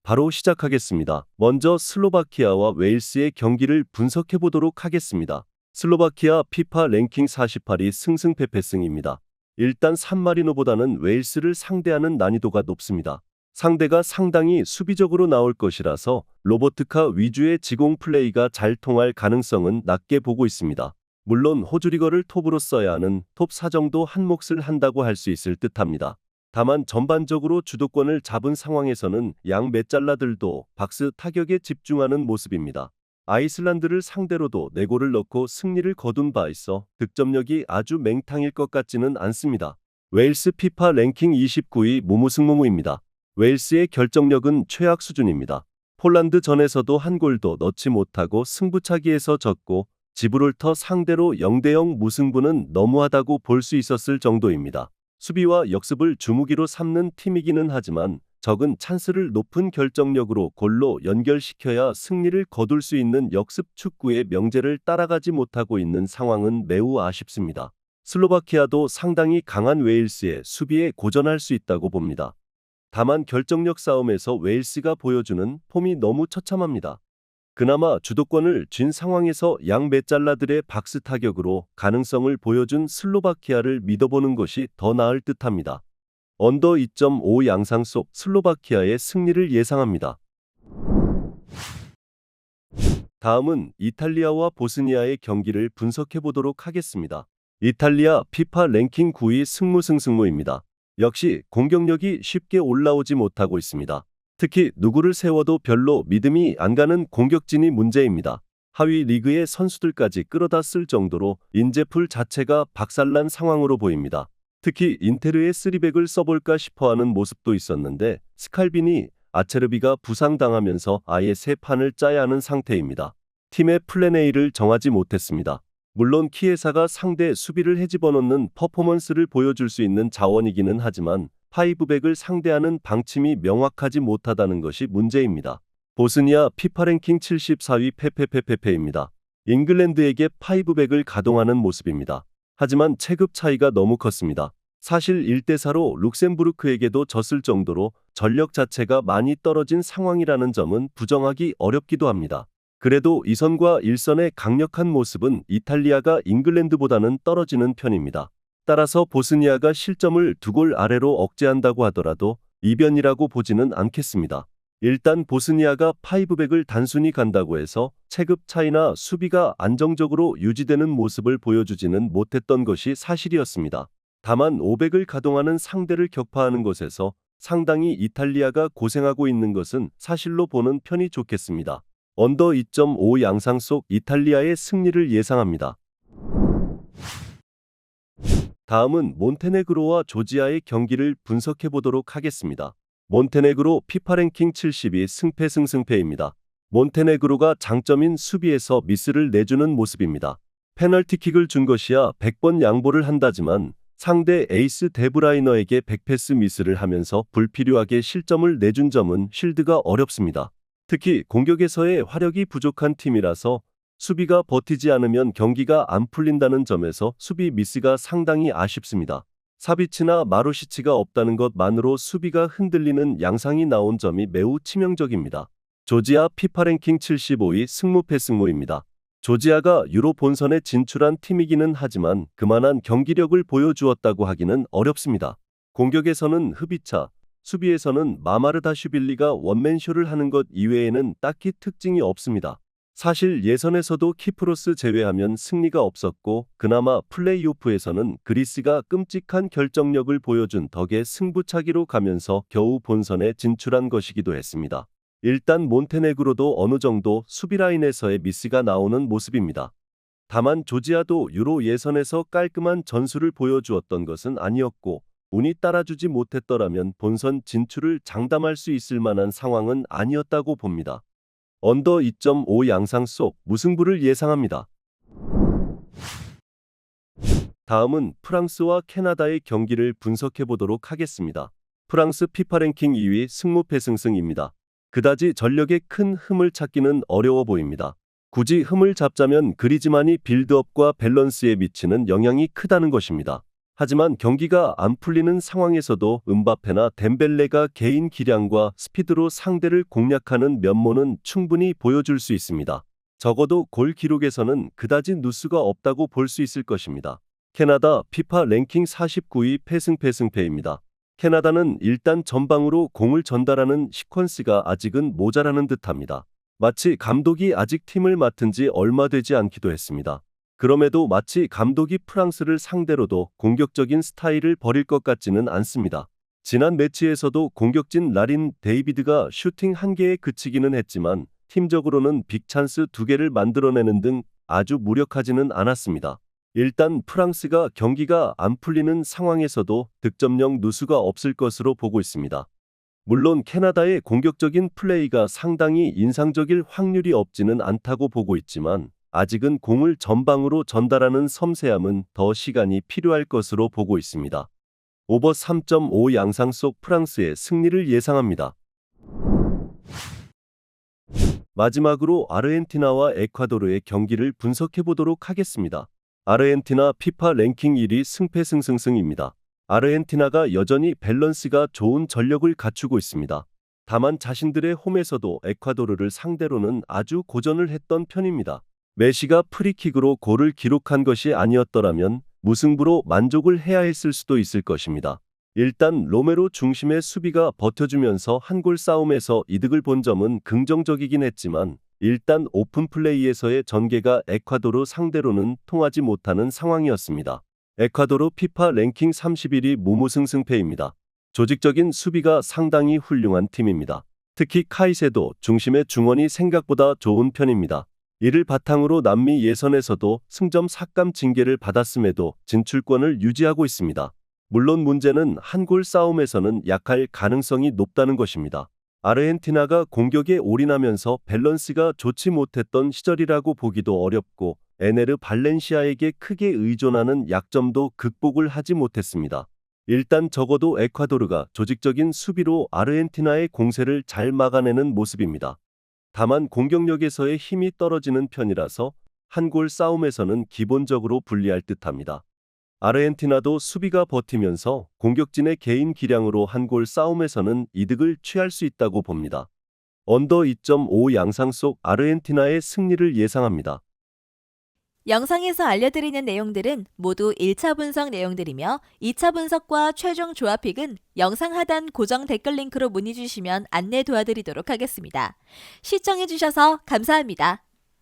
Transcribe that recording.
바로 시작하겠습니다. 먼저 슬로바키아와 웨일스의 경기를 분석해 보도록 하겠습니다. 슬로바키아 피파 랭킹 48위 승승패패승입니다. 일단 산마리노보다는 웨일스를 상대하는 난이도가 높습니다. 상대가 상당히 수비적으로 나올 것이라서 로보트카 위주의 지공 플레이가 잘 통할 가능성은 낮게 보고 있습니다. 물론 호주리거를 톱으로 써야 하는 톱 4 정도 한 몫을 한다고 할 수 있을 듯합니다. 다만 전반적으로 주도권을 잡은 상황에서는 양 메잘라들도 박스 타격에 집중하는 모습입니다. 아이슬란드를 상대로도 4골을 넣고 승리를 거둔 바 있어 득점력이 아주 맹탕일 것 같지는 않습니다. 웨일스 피파 랭킹 29위 무무승무무입니다. 웨일스의 결정력은 최악 수준입니다. 폴란드 전에서도 한 골도 넣지 못하고 승부차기에서 졌고 지브롤터 상대로 0대0 무승부는 너무하다고 볼 수 있었을 정도입니다. 수비와 역습을 주무기로 삼는 팀이기는 하지만 적은 찬스를 높은 결정력으로 골로 연결시켜야 승리를 거둘 수 있는 역습 축구의 명제를 따라가지 못하고 있는 상황은 매우 아쉽습니다. 슬로바키아도 상당히 강한 웨일스의 수비에 고전할 수 있다고 봅니다. 다만 결정력 싸움에서 웨일스가 보여주는 폼이 너무 처참합니다. 그나마 주도권을 쥔 상황에서 양 메잘라들의 박스 타격으로 가능성을 보여준 슬로바키아를 믿어보는 것이 더 나을 듯합니다. 언더 2.5 양상 속 슬로바키아의 승리를 예상합니다. 다음은 이탈리아와 보스니아의 경기를 분석해 보도록 하겠습니다. 이탈리아 피파 랭킹 9위 승무승승무입니다. 역시 공격력이 쉽게 올라오지 못하고 있습니다. 특히 누구를 세워도 별로 믿음이 안 가는 공격진이 문제입니다. 하위 리그의 선수들까지 끌어다 쓸 정도로 인재풀 자체가 박살난 상황으로 보입니다. 특히 인테르의 3백을 써볼까 싶어하는 모습도 있었는데 스칼비니, 아체르비가 부상당하면서 아예 새 판을 짜야 하는 상태입니다. 팀의 플랜 A를 정하지 못했습니다. 물론 키에사가 상대 수비를 헤집어놓는 퍼포먼스를 보여줄 수 있는 자원이기는 하지만 파이브백을 상대하는 방침이 명확하지 못하다는 것이 문제입니다. 보스니아 피파 랭킹 74위 페페페페페입니다. 잉글랜드에게 파이브백을 가동하는 모습입니다. 하지만 체급 차이가 너무 컸습니다. 사실 1대4로 룩셈부르크에게도 졌을 정도로 전력 자체가 많이 떨어진 상황이라는 점은 부정하기 어렵기도 합니다. 그래도 2선과 1선의 강력한 모습은 이탈리아가 잉글랜드보다는 떨어지는 편입니다. 따라서 보스니아가 실점을 2골 아래로 억제한다고 하더라도 이변이라고 보지는 않겠습니다. 일단 보스니아가 파이브백을 단순히 간다고 해서 체급 차이나 수비가 안정적으로 유지되는 모습을 보여주지는 못했던 것이 사실이었습니다. 다만 5백을 가동하는 상대를 격파하는 것에서 상당히 이탈리아가 고생하고 있는 것은 사실로 보는 편이 좋겠습니다. 언더 2.5 양상 속 이탈리아의 승리를 예상합니다. 다음은 몬테네그로와 조지아의 경기를 분석해 보도록 하겠습니다. 몬테네그로 피파 랭킹 70위 승패승승패입니다. 몬테네그로가 장점인 수비에서 미스를 내주는 모습입니다. 페널티킥을 준 것이야 100번 양보를 한다지만 상대 에이스 데브라이너에게 100패스 미스를 하면서 불필요하게 실점을 내준 점은 쉴드가 어렵습니다. 특히 공격에서의 화력이 부족한 팀이라서 수비가 버티지 않으면 경기가 안 풀린다는 점에서 수비 미스가 상당히 아쉽습니다. 사비치나 마루시치가 없다는 것만으로 수비가 흔들리는 양상이 나온 점이 매우 치명적입니다. 조지아 피파 랭킹 75위 승무패승무입니다. 조지아가 유로 본선에 진출한 팀이기는 하지만 그만한 경기력을 보여주었다고 하기는 어렵습니다. 공격에서는 흐비차, 수비에서는 마마르다슈빌리가 원맨쇼를 하는 것 이외에는 딱히 특징이 없습니다. 사실 예선에서도 키프로스 제외하면 승리가 없었고 그나마 플레이오프에서는 그리스가 끔찍한 결정력을 보여준 덕에 승부차기로 가면서 겨우 본선에 진출한 것이기도 했습니다. 일단 몬테네그로도 어느 정도 수비 라인에서의 미스가 나오는 모습입니다. 다만 조지아도 유로 예선에서 깔끔한 전술을 보여주었던 것은 아니었고 운이 따라주지 못했더라면 본선 진출을 장담할 수 있을 만한 상황은 아니었다고 봅니다. 언더 2.5 양상 속 무승부를 예상합니다. 다음은 프랑스와 캐나다의 경기를 분석해 보도록 하겠습니다. 프랑스 피파 랭킹 2위 승무패승승입니다. 그다지 전력에 큰 흠을 찾기는 어려워 보입니다. 굳이 흠을 잡자면 그리즈만이 빌드업과 밸런스에 미치는 영향이 크다는 것입니다. 하지만 경기가 안 풀리는 상황에서도 음바페나 덴벨레가 개인 기량과 스피드로 상대를 공략하는 면모는 충분히 보여줄 수 있습니다. 적어도 골 기록에서는 그다지 누수가 없다고 볼 수 있을 것입니다. 캐나다 피파 랭킹 49위 패승패입니다. 캐나다는 일단 전방으로 공을 전달하는 시퀀스가 아직은 모자라는 듯합니다. 마치 감독이 아직 팀을 맡은 지 얼마 되지 않기도 했습니다. 그럼에도 마치 감독이 프랑스를 상대로도 공격적인 스타일을 버릴 것 같지는 않습니다. 지난 매치에서도 공격진 라린 데이비드가 슈팅 1개에 그치기는 했지만 팀적으로는 빅찬스 2개를 만들어내는 등 아주 무력하지는 않았습니다. 일단 프랑스가 경기가 안 풀리는 상황에서도 득점력 누수가 없을 것으로 보고 있습니다. 물론 캐나다의 공격적인 플레이가 상당히 인상적일 확률이 없지는 않다고 보고 있지만 아직은 공을 전방으로 전달하는 섬세함은 더 시간이 필요할 것으로 보고 있습니다. 오버 3.5 양상 속 프랑스의 승리를 예상합니다. 마지막으로 아르헨티나와 에콰도르의 경기를 분석해 보도록 하겠습니다. 아르헨티나 피파 랭킹 1위 승패승승승입니다. 아르헨티나가 여전히 밸런스가 좋은 전력을 갖추고 있습니다. 다만 자신들의 홈에서도 에콰도르를 상대로는 아주 고전을 했던 편입니다. 메시가 프리킥으로 골을 기록한 것이 아니었더라면 무승부로 만족을 해야 했을 수도 있을 것입니다. 일단 로메로 중심의 수비가 버텨주면서 한 골 싸움에서 이득을 본 점은 긍정적이긴 했지만 일단 오픈 플레이에서의 전개가 에콰도르 상대로는 통하지 못하는 상황이었습니다. 에콰도르 피파 랭킹 31위 무무승승패입니다. 조직적인 수비가 상당히 훌륭한 팀입니다. 특히 카이세도 중심의 중원이 생각보다 좋은 편입니다. 이를 바탕으로 남미 예선에서도 승점 4감 징계를 받았음에도 진출권을 유지하고 있습니다. 물론 문제는 한 골 싸움에서는 약할 가능성이 높다는 것입니다. 아르헨티나가 공격에 올인하면서 밸런스가 좋지 못했던 시절이라고 보기도 어렵고 에네르 발렌시아에게 크게 의존하는 약점도 극복을 하지 못했습니다. 일단 적어도 에콰도르가 조직적인 수비로 아르헨티나의 공세를 잘 막아내는 모습입니다. 다만 공격력에서의 힘이 떨어지는 편이라서 한 골 싸움에서는 기본적으로 불리할 듯합니다. 아르헨티나도 수비가 버티면서 공격진의 개인 기량으로 한 골 싸움에서는 이득을 취할 수 있다고 봅니다. 언더 2.5 양상 속 아르헨티나의 승리를 예상합니다. 영상에서 알려드리는 내용들은 모두 1차 분석 내용들이며 2차 분석과 최종 조합픽은 영상 하단 고정 댓글 링크로 문의 주시면 안내 도와드리도록 하겠습니다. 시청해주셔서 감사합니다.